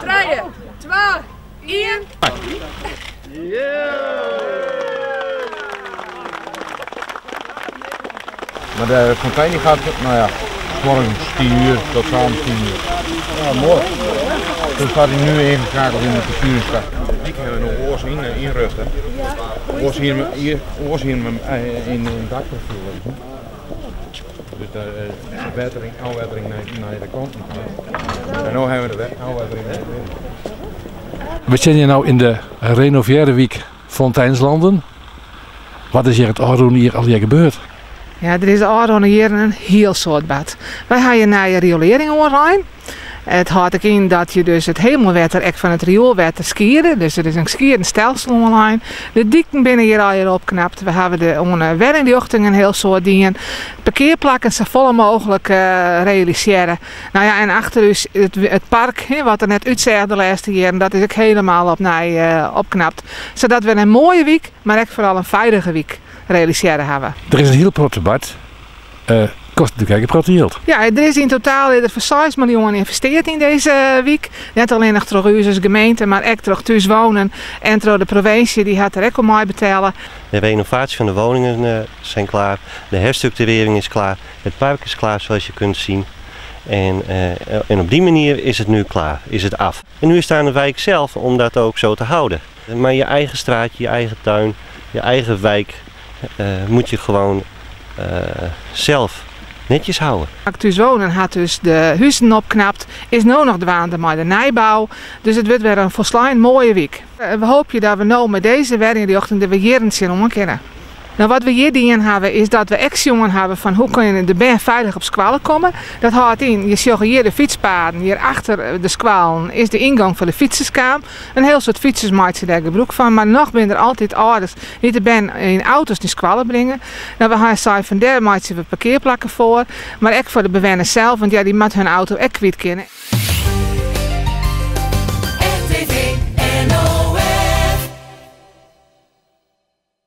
3, 2, 1. Maar de fontein die gaat, nou ja, morgen 10 uur tot avond 10 uur. Ja, mooi. Dus gaat hij nu ingeschakeld in de bestuurskracht. Die kunnen we nog oors inrusten. Oors hier in het dakprofiel. Dus de afwetering naar de kant. En nu hebben we de afwetering naar de wind. We zijn hier nou in de renoveerde week Fonteinslanden. Wat is hier het oude hier al hier gebeurd? Ja, er is al hier een heel soort bad. Wij gaan hier naar je riolering online. Het houdt ook in dat je dus het hemelwater echt van het rioolwater skieren. Dus er is een skierend stelsel online. De dieken binnen hier al hier opknapt. We hebben de werkdichting een heel soort dingen. Parkeerplakken zo vol mogelijk realiseren. Nou ja, en achter dus het park, wat er net uitzegt de laatste jaren, dat is ook helemaal opknapt. Zodat we een mooie week, maar ook vooral een veilige week realiseren hebben. Er is een heel groot debat. Kost natuurlijk een groot geld. Ja, er is in totaal voor 6 miljoen geïnvesteerd in deze week. Niet alleen nog door u als gemeente, maar ook door thuis wonen en door de provincie, die gaat er ook om mee betalen. De renovatie van de woningen zijn klaar, de herstructurering is klaar, het park is klaar zoals je kunt zien. En op die manier is het nu klaar, is het af. En nu is het aan de wijk zelf om dat ook zo te houden. Maar je eigen straatje, je eigen tuin, je eigen wijk moet je gewoon zelf netjes houden. Thuis wonen had dus de huizen opknapt, is nu nog de maar de nijbouw. Dus het wordt weer een volslagen mooie week. We hopen dat we nu met deze werkdichting de hier in zien om kennen. Nou, wat we hier dienen hebben is dat we actiejongen hebben van hoe kun je de ben veilig op squalen komen. Dat houdt in, je ziet hier de fietspaden, hier achter de squalen is de ingang van de fietserskaam. Een heel soort fietsers maakt ze daar gebruik van, maar nog zijn er altijd ouders die de ben in auto's die squalen brengen. Nou, we gaan zeggen van daar maakt ze parkeerplakken voor, maar ook voor de bewoners zelf, want ja, die moet hun auto ook kwijt kunnen.